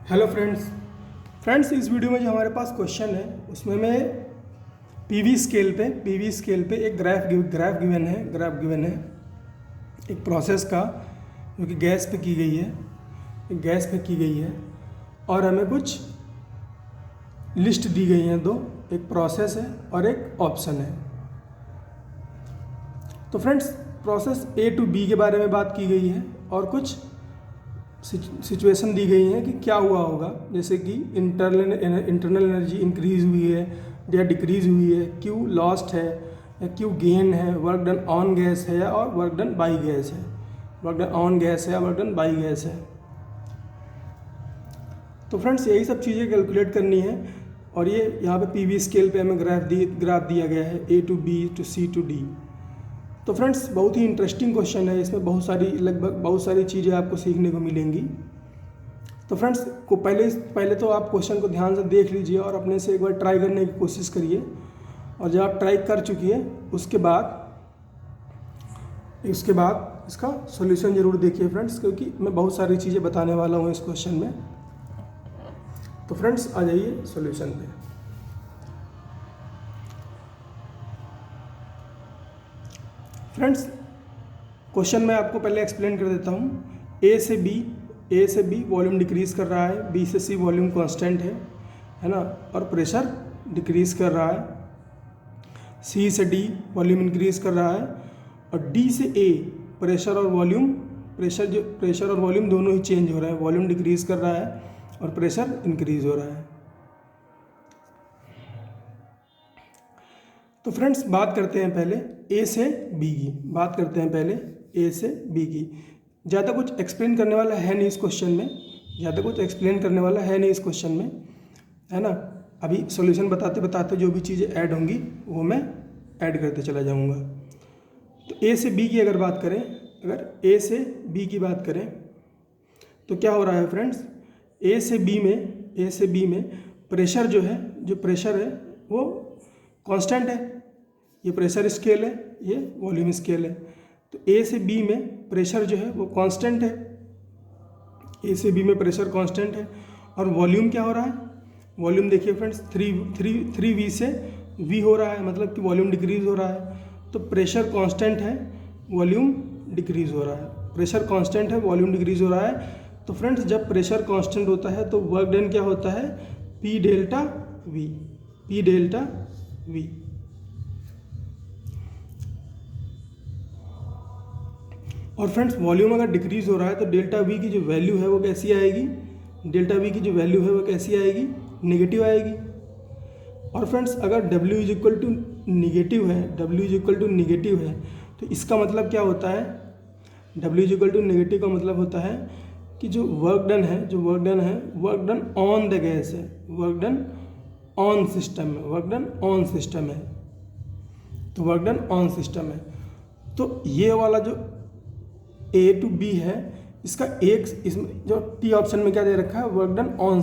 Hello friends इस video में जो हमारे पास क्वेश्चन है उसमें मैं पीवी स्केल पे एक ग्राफ गिवन है एक प्रोसेस का जो कि गैस पे की गई है और हमें कुछ लिस्ट दी गई हैं दो, एक प्रोसेस है और एक ऑप्शन है। तो friends process A to B के बारे में बात की गई है और कुछ सिचुएशन दी गई है कि क्या हुआ होगा, जैसे कि इंटरनल एनर्जी इंक्रीज हुई है या डिक्रीज हुई है, क्यों लॉस्ट है या क्यों गेन है, वर्क डन ऑन गैस है या और वर्क डन बाई गैस है, वर्क डन ऑन गैस है या वर्क डन बाई गैस है। तो फ्रेंड्स यही सब चीज़ें कैलकुलेट करनी है और ये यहाँ पे पीवी स्केल पे हमें ग्राफ दिया गया है A to B to C to D. तो फ्रेंड्स बहुत ही इंटरेस्टिंग क्वेश्चन है, इसमें लगभग बहुत सारी चीज़ें आपको सीखने को मिलेंगी। तो फ्रेंड्स को पहले तो आप क्वेश्चन को ध्यान से देख लीजिए और अपने से एक बार ट्राई करने की कोशिश करिए, और जब आप ट्राई कर चुकी है उसके बाद इसका सॉल्यूशन ज़रूर देखिए फ्रेंड्स, क्योंकि मैं बहुत सारी चीज़ें बताने वाला हूँ इस क्वेश्चन में। तो फ्रेंड्स आ जाइए सॉल्यूशन पे। फ्रेंड्स क्वेश्चन मैं आपको पहले एक्सप्लेन कर देता हूँ। ए से बी वॉल्यूम डिक्रीज़ कर रहा है, बी से सी वॉल्यूम कांस्टेंट है ना, और प्रेशर डिक्रीज़ कर रहा है। सी से डी वॉल्यूम इंक्रीज़ कर रहा है और डी से ए प्रेशर और वॉल्यूम दोनों ही चेंज हो रहा है, वॉल्यूम डिक्रीज़ कर रहा है और प्रेशर इंक्रीज़ हो रहा है। तो फ्रेंड्स बात करते हैं पहले ए से बी की। ज़्यादा कुछ एक्सप्लेन करने वाला है नहीं इस क्वेश्चन में, है ना। अभी सॉल्यूशन बताते बताते जो भी चीज़ें ऐड होंगी वो मैं ऐड करते चला जाऊंगा। तो ए से बी की अगर ए से बी की बात करें तो क्या हो रहा है फ्रेंड्स, ए से बी में प्रेशर प्रेशर है वो कांस्टेंट है, ये प्रेशर स्केल है, ये वॉल्यूम स्केल है। तो ए से बी में प्रेशर जो है वो कांस्टेंट है, ए से बी में प्रेशर कांस्टेंट है। और वॉल्यूम क्या हो रहा है, वॉल्यूम देखिए फ्रेंड्स 3V से V हो रहा है, मतलब कि वॉल्यूम डिक्रीज़ हो रहा है। तो प्रेशर कांस्टेंट है, वॉल्यूम डिक्रीज़ हो रहा है, प्रेशर कांस्टेंट है, वॉल्यूम डिक्रीज़ हो रहा है। तो फ्रेंड्स जब प्रेशर कांस्टेंट होता है तो वर्क डन क्या होता है, P डेल्टा V। और फ्रेंड्स वॉल्यूम अगर डिक्रीज़ हो रहा है तो डेल्टा वी की जो वैल्यू है वो कैसी आएगी, नेगेटिव आएगी। और फ्रेंड्स अगर W is equal to negative है तो इसका मतलब क्या होता है, W is equal to negative का मतलब होता है कि जो वर्क डन है work done on the gas है, वर्क डन ऑन सिस्टम है। तो ये वाला जो ए टू बी है इसका इसमें जो टी ऑप्शन में क्या दे रखा है, वर्क डन ऑन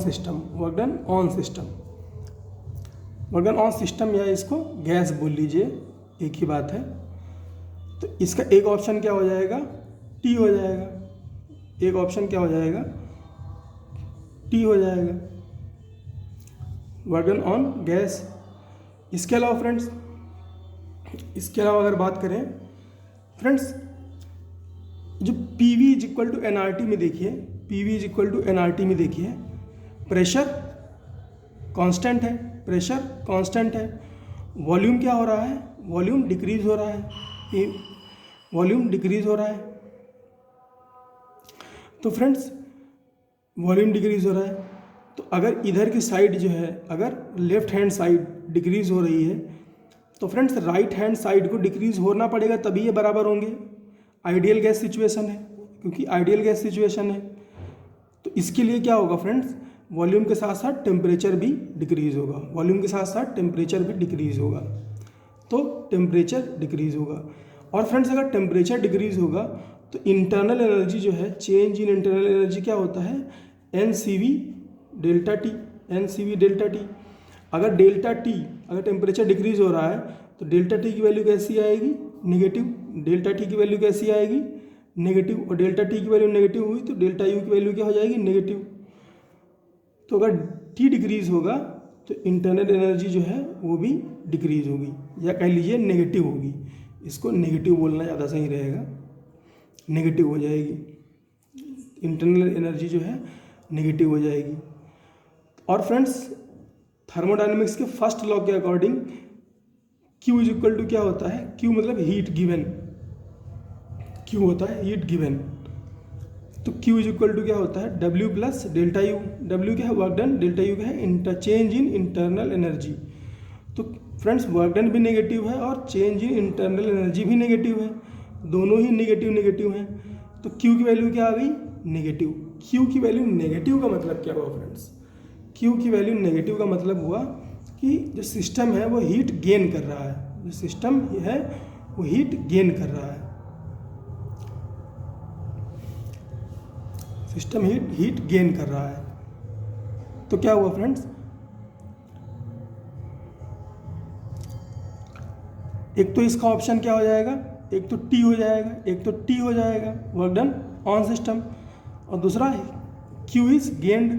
सिस्टम या इसको गैस बोल लीजिए, एक ही बात है। तो इसका एक ऑप्शन क्या हो जाएगा, टी हो जाएगा, टी हो जाएगा, वर्क डन ऑन गैस। इसके अलावा अगर बात करें फ्रेंड्स, जो PV is equal to NRT में देखिए, प्रेशर कांस्टेंट है, वॉल्यूम क्या हो रहा है, वॉल्यूम डिक्रीज हो रहा है, तो फ्रेंड्स वॉल्यूम डिक्रीज हो रहा है। तो अगर इधर की साइड जो है, अगर लेफ्ट हैंड साइड डिक्रीज हो रही है तो फ्रेंड्स राइट हैंड साइड को डिक्रीज होना पड़ेगा, तभी ये बराबर होंगे। आइडियल गैस सिचुएशन है, तो इसके लिए क्या होगा फ्रेंड्स, वॉल्यूम के साथ साथ टेम्परेचर भी डिक्रीज होगा, तो टेम्परेचर डिक्रीज होगा। और फ्रेंड्स अगर टेम्परेचर डिक्रीज होगा तो इंटरनल एनर्जी जो है, चेंज इन इंटरनल एनर्जी क्या होता है, NCV डेल्टा टी। अगर टेम्परेचर डिक्रीज हो रहा है तो डेल्टा टी की वैल्यू कैसी आएगी, नेगेटिव। और डेल्टा टी की वैल्यू नेगेटिव हुई तो डेल्टा यू की वैल्यू क्या हो जाएगी, नेगेटिव। तो अगर टी डिक्रीज़ होगा तो इंटरनल एनर्जी जो है वो भी डिक्रीज़ होगी, या कह लीजिए नेगेटिव होगी। इसको नेगेटिव बोलना ज़्यादा सही रहेगा, नेगेटिव हो जाएगी, इंटरनल एनर्जी जो है नेगेटिव हो जाएगी। और फ्रेंड्स थर्मोडायनेमिक्स के फर्स्ट लॉ के according Q is equal to क्या होता है, Q मतलब हीट गिवन, Q होता है हीट गिवन। तो Q इज इक्वल टू क्या होता है, W plus delta U. W क्या है, वर्क डन, डेल्टा यू क्या है, इंटरचेंज इन इंटरनल एनर्जी। तो फ्रेंड्स वर्क डन भी नेगेटिव है और चेंज इन इंटरनल एनर्जी भी नेगेटिव है, दोनों ही नेगेटिव नेगेटिव हैं। तो Q की वैल्यू क्या आ गई, नेगेटिव। Q की वैल्यू नेगेटिव का मतलब क्या हुआ फ्रेंड्स, Q की वैल्यू नेगेटिव का मतलब हुआ कि जो सिस्टम है वो हीट गेन कर रहा है, जो सिस्टम है वो हीट गेन कर रहा है, सिस्टम हीट गेन कर रहा है। तो क्या हुआ फ्रेंड्स, एक तो इसका ऑप्शन क्या हो जाएगा, एक तो टी हो जाएगा, एक तो टी हो जाएगा वर्क डन ऑन सिस्टम, और दूसरा Q is gained,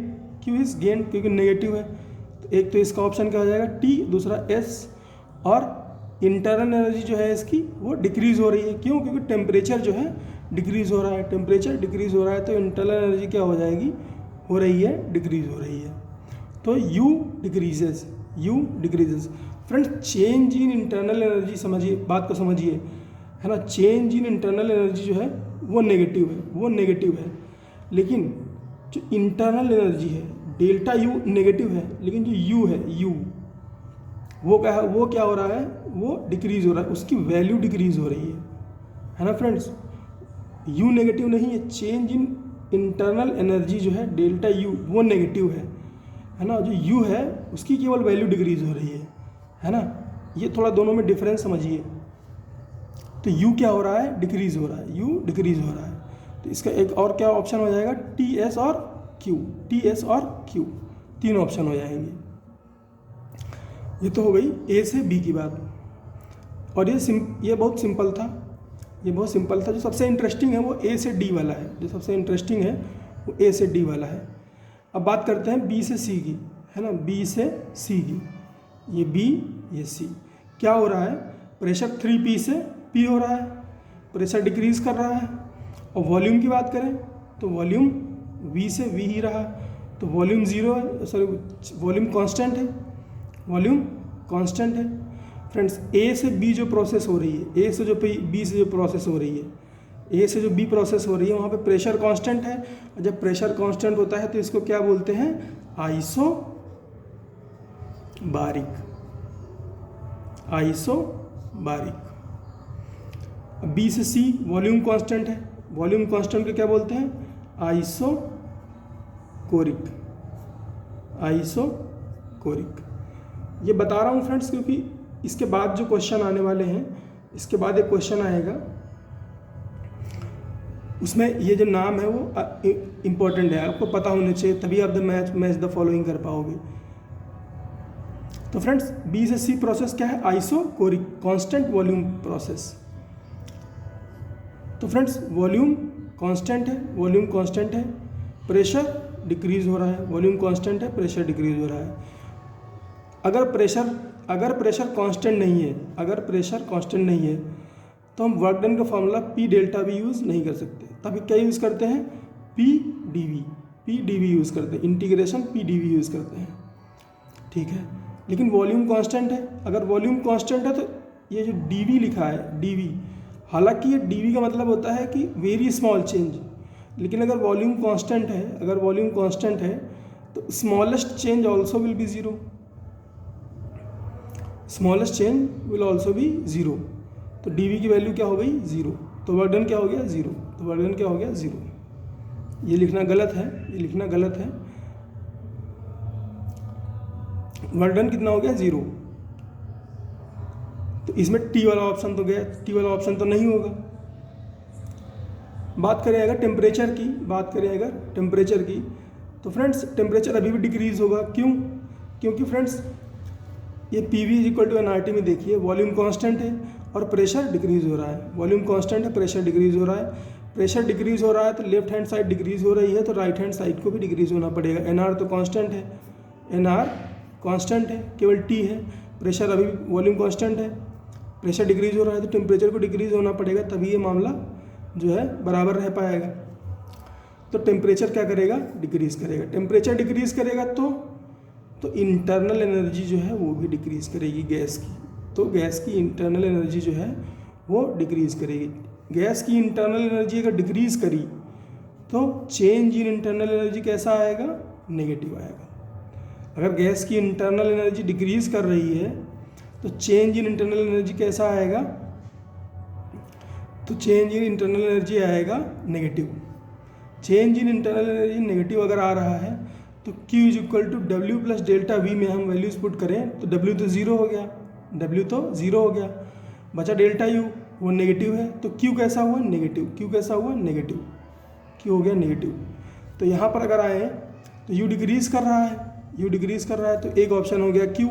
Q is gained क्योंकि नेगेटिव है। तो एक तो इसका ऑप्शन क्या हो जाएगा टी, दूसरा एस, और इंटरनल एनर्जी जो है इसकी वो डिक्रीज़ हो रही है। क्यों, क्योंकि टेम्परेचर जो है डिक्रीज़ हो रहा है, टेम्परेचर डिक्रीज़ हो रहा है तो इंटरनल एनर्जी क्या हो जाएगी, हो रही है, डिक्रीज़ हो रही है। तो U decreases, U decreases. Friends change in internal energy, समझिए बात को समझिए, है ना, चेंज इन इंटरनल एनर्जी जो है वो नेगेटिव है, वो नेगेटिव है। लेकिन जो इंटरनल एनर्जी है डेल्टा U नेगेटिव है, लेकिन जो U है U वो क्या हो रहा है, वो डिक्रीज़ हो रहा है, उसकी वैल्यू डिक्रीज़ हो रही है ना फ्रेंड्स। U नेगेटिव नहीं है, चेंज इन इंटरनल एनर्जी जो है डेल्टा U वो नेगेटिव है ना, जो U है उसकी केवल वैल्यू डिक्रीज़ हो रही है ना। ये थोड़ा दोनों में डिफरेंस समझिए। तो U क्या हो रहा है, डिक्रीज़ हो रहा है, U डिक्रीज़ हो रहा है। तो इसका एक और क्या ऑप्शन हो जाएगा, TS और Q, TS और Q, तीन ऑप्शन हो जाएंगे। ये तो हो गई A से B की बात। और ये बहुत सिंपल था, ये बहुत सिंपल था। जो सबसे इंटरेस्टिंग है वो A से D वाला है, जो सबसे इंटरेस्टिंग है वो A से D वाला है। अब बात करते हैं B से C की, है ना, B से C की। ये B, ये C, क्या हो रहा है, प्रेशर 3P से P हो रहा है, प्रेशर डिक्रीज़ कर रहा है। और वॉल्यूम की बात करें तो वॉल्यूम V से V ही रहा, तो वॉल्यूम ज़ीरो है, सॉरी वॉल्यूम कांस्टेंट है, वॉल्यूम कांस्टेंट है। फ्रेंड्स A से B जो प्रोसेस हो रही है, A से जो B से जो प्रोसेस हो रही है, A से जो B प्रोसेस हो रही है वहाँ पे प्रेशर कांस्टेंट है। और जब प्रेशर कांस्टेंट होता है तो इसको क्या बोलते हैं, आइसोबारिक, आइसोबारिक। B से C वॉल्यूम कांस्टेंट है, वॉल्यूम कांस्टेंट को क्या बोलते हैं, आइसोकोरिक, आइसोकोरिक। ये बता रहा हूँ फ्रेंड्स क्योंकि इसके बाद जो क्वेश्चन आने वाले हैं, इसके बाद एक क्वेश्चन आएगा उसमें ये जो नाम है वो इम्पोर्टेंट है, आपको पता होने चाहिए, तभी आप मैच द फॉलोइंग कर पाओगे। तो फ्रेंड्स B से C प्रोसेस क्या है, आइसोकोरिक कांस्टेंट वॉल्यूम प्रोसेस। तो फ्रेंड्स वॉल्यूम कांस्टेंट है, वॉल्यूम कांस्टेंट है, प्रेशर डिक्रीज हो रहा है, वॉल्यूम कांस्टेंट है, प्रेशर डिक्रीज हो रहा है। अगर प्रेशर कांस्टेंट नहीं है, अगर प्रेशर कांस्टेंट नहीं है तो हम वर्क डन का formula P delta V use नहीं कर सकते, तभी क्या यूज़ करते हैं, P dV यूज़ करते हैं, इंटीग्रेशन P dV यूज़ करते हैं, ठीक है। लेकिन वॉल्यूम कांस्टेंट है, अगर वॉल्यूम कांस्टेंट है तो ये जो dV लिखा है dV, हालांकि ये dV का मतलब होता है कि वेरी स्मॉल चेंज, लेकिन अगर वॉल्यूम कांस्टेंट है, अगर वॉल्यूम कांस्टेंट है तो smallest change also will be zero, smallest change will also be zero. तो dV की वैल्यू क्या हो गई, ज़ीरो, तो वर्क डन क्या हो गया, ज़ीरो, तो वर्क डन क्या हो गया, ज़ीरो। ये लिखना गलत है, ये लिखना गलत है, वर्क डन कितना हो गया, ज़ीरो। तो इसमें T वाला ऑप्शन तो गया, T वाला ऑप्शन तो नहीं होगा। बात करें अगर टेम्परेचर की, बात करें अगर टेम्परेचर की, तो फ्रेंड्स टेम्परेचर अभी भी डिक्रीज़ होगा। क्यों, क्योंकि फ्रेंड्स ये PV इक्वल टू nRT में देखिए वॉल्यूम कांस्टेंट है और प्रेशर डिक्रीज़ हो रहा है, वॉल्यूम कांस्टेंट है, प्रेशर डिक्रीज़ हो रहा है। प्रेशर डिक्रीज हो रहा है तो लेफ्ट हैंड साइड डिक्रीज हो रही है, तो राइट हैंड साइड को भी डिक्रीज होना पड़ेगा। एनआर तो कांस्टेंट है, एनआर कांस्टेंट है, केवल टी है। प्रेशर अभी वॉल्यूम कांस्टेंट है, प्रेशर डिक्रीज हो रहा है तो टेम्परेचर को डिक्रीज होना पड़ेगा, तभी ये मामला जो है बराबर रह पाएगा। तो टेम्परेचर क्या करेगा, डिक्रीज करेगा। टेम्परेचर डिक्रीज करेगा तो इंटरनल एनर्जी जो है वो भी डिक्रीज करेगी गैस की। तो गैस की इंटरनल एनर्जी जो है वो डिक्रीज करेगी। गैस की इंटरनल एनर्जी अगर डिक्रीज करी तो चेंज इन इंटरनल एनर्जी कैसा आएगा, नेगेटिव आएगा। अगर गैस की इंटरनल एनर्जी डिक्रीज कर रही है तो चेंज इन इंटरनल एनर्जी कैसा आएगा, तो चेंज इन इंटरनल एनर्जी आएगा negative. Change in internal energy negative अगर आ रहा है तो Q is equal to W plus delta V में हम वैल्यूज पुट करें तो W तो ज़ीरो हो गया, W तो ज़ीरो हो गया, बचा डेल्टा U, वो नेगेटिव है। तो Q कैसा हुआ, नेगेटिव। Q कैसा हुआ, नेगेटिव। Q हो गया नेगेटिव। तो यहाँ पर अगर आए तो U डिक्रीज कर रहा है, U डिक्रीज कर रहा है, तो एक ऑप्शन हो गया Q,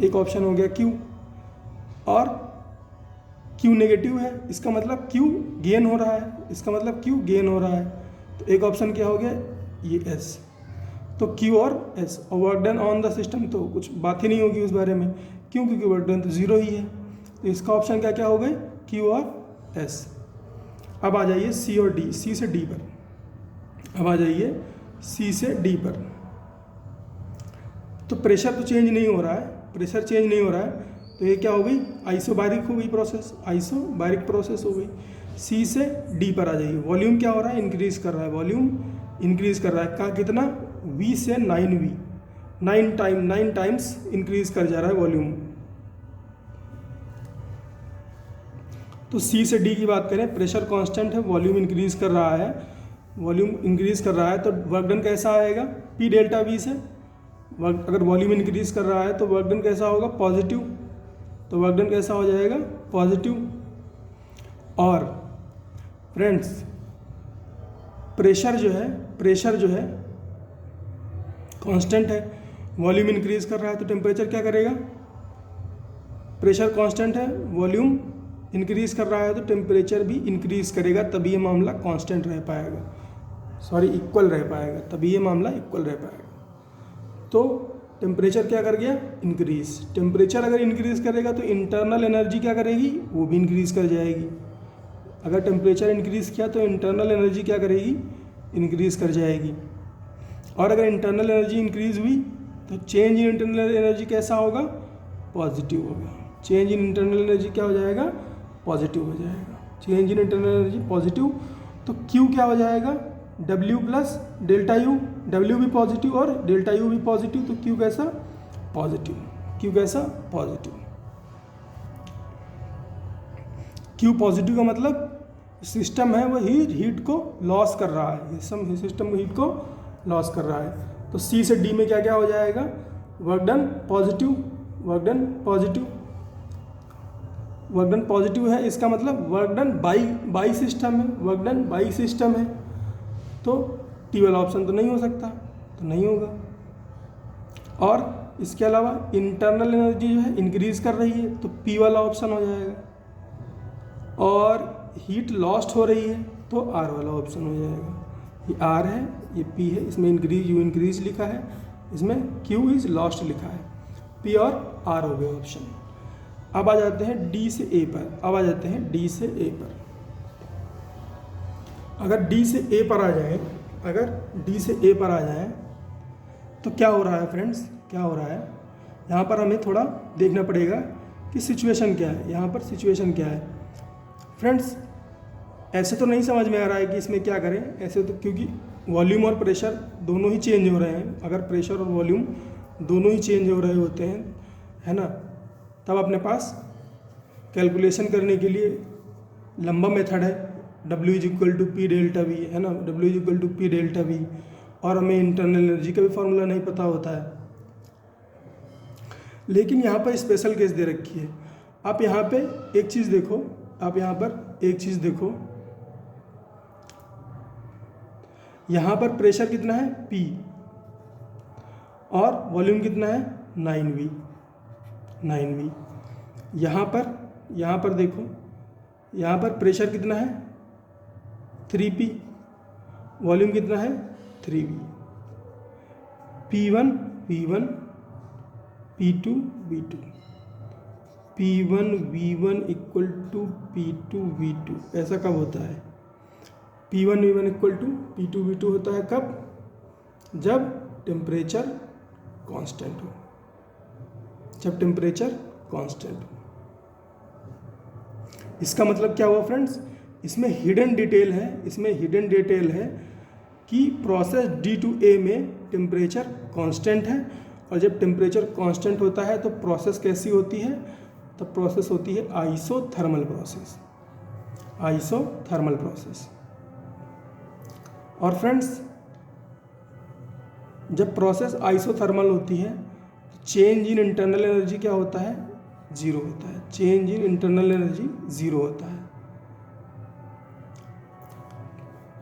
एक ऑप्शन हो गया Q, और Q नेगेटिव है, इसका मतलब Q गेन हो रहा है, इसका मतलब Q गेन हो रहा है। तो एक ऑप्शन क्या हो गया, ये S। तो Q और S, और work done on the system तो कुछ बात ही नहीं होगी उस बारे में, क्यों, क्योंकि वर्क डन तो ज़ीरो ही है। तो इसका ऑप्शन क्या क्या हो गए, Q और S। अब आ जाइए C और D, C से D पर। अब आ जाइए C से D पर। तो प्रेशर तो चेंज नहीं हो रहा है, प्रेशर चेंज नहीं हो रहा है, तो ये क्या हो गई, आइसोबारिक हो गई प्रोसेस, आइसोबारिक प्रोसेस हो गई। C से D पर आ जाइए। वॉल्यूम क्या हो रहा है, इंक्रीज कर रहा है, वॉल्यूम इंक्रीज कर रहा है। कहा कितना, V से 9V, 9 टाइम्स इंक्रीज कर जा रहा है वॉल्यूम। तो C से D की बात करें, प्रेशर कांस्टेंट है, वॉल्यूम इंक्रीज कर रहा है, वॉल्यूम इंक्रीज कर रहा है, तो वर्क डन कैसा आएगा, P डेल्टा V से। अगर वॉल्यूम इंक्रीज कर रहा है तो वर्क डन कैसा होगा, पॉजिटिव। तो वर्क डन कैसा हो जाएगा, पॉजिटिव। और फ्रेंड्स प्रेशर जो है कांस्टेंट है, वॉल्यूम इंक्रीज कर रहा है तो टेम्परेचर क्या करेगा, प्रेशर कांस्टेंट है, वॉल्यूम इंक्रीज कर रहा है तो टेम्परेचर भी इंक्रीज करेगा, तभी ये मामला कांस्टेंट रह पाएगा, सॉरी इक्वल रह पाएगा, तभी ये मामला इक्वल रह पाएगा। तो टेम्परेचर क्या कर गया, इंक्रीज। टेम्परेचर अगर इंक्रीज करेगा तो इंटरनल एनर्जी क्या करेगी, वो भी इंक्रीज कर जाएगी। अगर टेम्परेचर इंक्रीज किया तो इंटरनल एनर्जी क्या करेगी, इंक्रीज कर जाएगी। और अगर इंटरनल एनर्जी इंक्रीज हुई तो चेंज इन इंटरनल एनर्जी कैसा होगा, पॉजिटिव होगा। चेंज इन इंटरनल एनर्जी क्या हो जाएगा, पॉजिटिव हो जाएगा। Change in internal energy positive, तो Q क्या हो जाएगा, W plus delta U, W भी पॉजिटिव और डेल्टा U भी पॉजिटिव, तो Q कैसा, पॉजिटिव। Q कैसा, पॉजिटिव। Q पॉजिटिव का मतलब सिस्टम है वो हीट को लॉस कर रहा है, सिस्टम हीट को लॉस कर रहा है। तो C से D में क्या क्या हो जाएगा, work done positive, work done positive, work done positive है, इसका मतलब वर्क डन बाई सिस्टम है, वर्क डन बाई सिस्टम है। तो टी वाला ऑप्शन तो नहीं हो सकता, तो नहीं होगा। और इसके अलावा इंटरनल एनर्जी जो है इंक्रीज कर रही है तो पी वाला ऑप्शन हो जाएगा। और हीट लॉस्ट हो रही है तो आर वाला ऑप्शन हो जाएगा। ये आर है, ये पी है, इसमें इंक्रीज यू इंक्रीज लिखा है, इसमें क्यू इज लॉस्ट लिखा है। पी और आर हो गए ऑप्शन। अब आ जाते हैं डी से ए पर। अब आ जाते हैं डी से ए पर। अगर डी से ए पर आ जाए, अगर डी से ए पर आ जाए तो क्या हो रहा है फ्रेंड्स, क्या हो रहा है, यहाँ पर हमें थोड़ा देखना पड़ेगा कि सिचुएशन क्या है, यहाँ पर सिचुएशन क्या है। फ्रेंड्स ऐसे तो नहीं समझ में आ रहा है कि इसमें क्या करें, ऐसे तो, क्योंकि वॉल्यूम और प्रेशर दोनों ही चेंज हो रहे हैं। अगर प्रेशर और वॉल्यूम दोनों ही चेंज हो रहे होते हैं, है ना, तब अपने पास कैलकुलेशन करने के लिए लंबा मेथड है, W is equal to P delta V, है ना, W is equal to P delta V. और हमें इंटरनल एनर्जी का भी फार्मूला नहीं पता होता है। लेकिन यहाँ पर स्पेशल केस दे रखी है। आप यहाँ पे एक चीज़ देखो, आप यहाँ पर एक चीज़ देखो, यहाँ पर प्रेशर कितना है P और वॉल्यूम कितना है 9V। यहाँ पर देखो, यहाँ पर प्रेशर कितना है 3P, वॉल्यूम कितना है 3V, P1 V1, P2 V2, P1 V1 equal to P2 V2। ऐसा कब होता है? P1 V1 equal to P2 V2 होता है कब? जब टेम्परेचर कांस्टेंट हो, जब टेम्परेचर कांस्टेंट हो। इसका मतलब क्या हुआ फ्रेंड्स? इसमें हिडन डिटेल है, इसमें हिडन डिटेल है कि प्रोसेस D2A में टेम्परेचर कांस्टेंट है, और जब टेम्परेचर कांस्टेंट होता है तो प्रोसेस कैसी होती है? तो प्रोसेस होती है आइसोथर्मल प्रोसेस, आइसोथर्मल प्रोसेस। और फ्रेंड्स जब प्रोसेस आइसोथर्मल होती है तो चेंज इन इंटरनल एनर्जी क्या होता है? जीरो होता है। Change in internal energy zero होता है,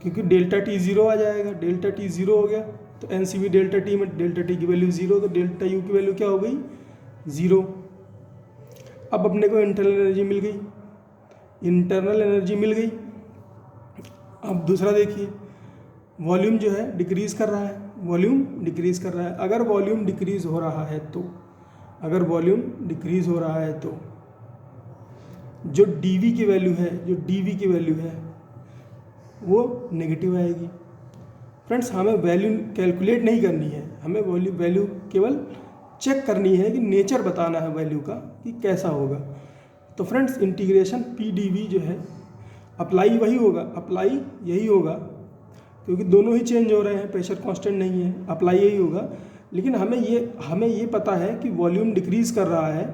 क्योंकि डेल्टा टी जीरो आ जाएगा। डेल्टा टी जीरो हो गया तो एनसीवी डेल्टा टी में डेल्टा टी की वैल्यू जीरो, तो डेल्टा यू की वैल्यू क्या हो गई? जीरो। अब अपने को इंटरनल एनर्जी मिल गई, इंटरनल एनर्जी मिल गई। अब दूसरा देखिए, वॉल्यूम जो है डिक्रीज कर रहा है, वॉल्यूम डिक्रीज कर रहा है। अगर वॉल्यूम डिक्रीज हो रहा है तो, अगर वॉल्यूम डिक्रीज हो रहा है तो जो डीवी की वैल्यू है, जो डीवी की वैल्यू है वो नेगेटिव आएगी। फ्रेंड्स हमें वैल्यू कैलकुलेट नहीं करनी है, हमें वैल्यू केवल चेक करनी है कि नेचर बताना है वैल्यू का कि कैसा होगा। तो friends integration P D V जो है अप्लाई वही होगा, अप्लाई यही होगा, क्योंकि दोनों ही चेंज हो रहे हैं, प्रेशर कांस्टेंट नहीं है, अप्लाई यही होगा। लेकिन हमें ये पता है कि वॉल्यूम डिक्रीज़ कर रहा है,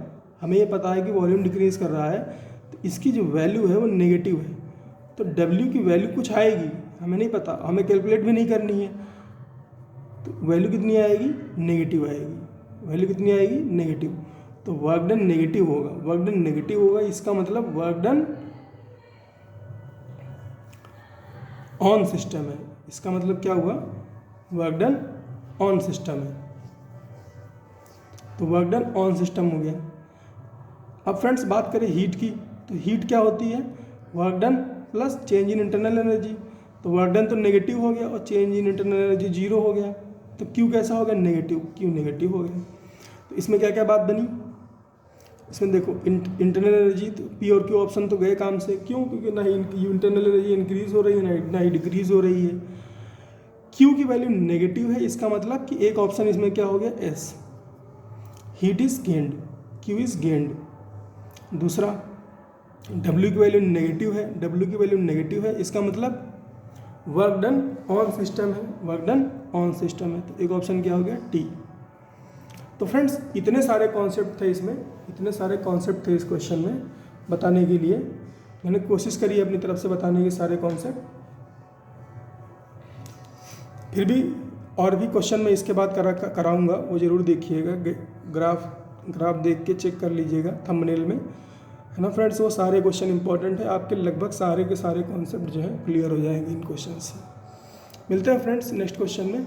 हमें ये पता है कि वॉल्यूम डिक्रीज़ कर रहा है, तो इसकी जो वैल्यू है वो नेगेटिव है। तो W की वैल्यू कुछ आएगी, हमें नहीं पता, हमें कैलकुलेट भी नहीं करनी है। तो वैल्यू कितनी आएगी? नेगेटिव आएगी। वैल्यू कितनी आएगी? नेगेटिव। तो वर्क डन नेगेटिव होगा, वर्क डन नेगेटिव होगा। इसका मतलब वर्क डन ऑन सिस्टम है। इसका मतलब क्या हुआ? वर्क डन ऑन सिस्टम है, तो वर्क डन ऑन सिस्टम हो गया। अब फ्रेंड्स बात करें हीट की, तो हीट क्या होती है? Work done plus change in internal energy. तो वर्क डन तो नेगेटिव हो गया और change in internal energy zero हो गया, तो क्यू कैसा हो गया? नेगेटिव। क्यू नेगेटिव हो गया। तो इसमें क्या क्या बात बनी? इसमें देखो इंटरनल एनर्जी तो पी और क्यू ऑप्शन तो गए काम से। क्यों? क्योंकि ना ही इंटरनल एनर्जी इंक्रीज हो रही है ना ही डिक्रीज हो रही है। क्यू की वैल्यू नेगेटिव है, इसका मतलब कि एक ऑप्शन इसमें क्या हो गया? S, heat is gained, Q is gained. दूसरा डब्ल्यू की वैल्यू नेगेटिव है, डब्ल्यू की वैल्यू नेगेटिव है, इसका मतलब वर्क डन ऑन सिस्टम है, वर्क डन ऑन सिस्टम है। तो एक ऑप्शन क्या हो गया? टी। तो फ्रेंड्स इतने सारे कॉन्सेप्ट थे इसमें, इतने सारे कॉन्सेप्ट थे इस क्वेश्चन में बताने के लिए। मैंने कोशिश करी अपनी तरफ से बताने के सारे कॉन्सेप्ट। फिर भी और भी क्वेश्चन मैं इसके बाद कराऊंगा, वो ज़रूर देखिएगा। ग्राफ देख के चेक कर लीजिएगा थंबनेल में, है ना फ्रेंड्स। वो सारे क्वेश्चन इंपॉर्टेंट है, आपके लगभग सारे के सारे कॉन्सेप्ट जो है क्लियर हो जाएंगे इन क्वेश्चन से। मिलते हैं फ्रेंड्स नेक्स्ट क्वेश्चन में।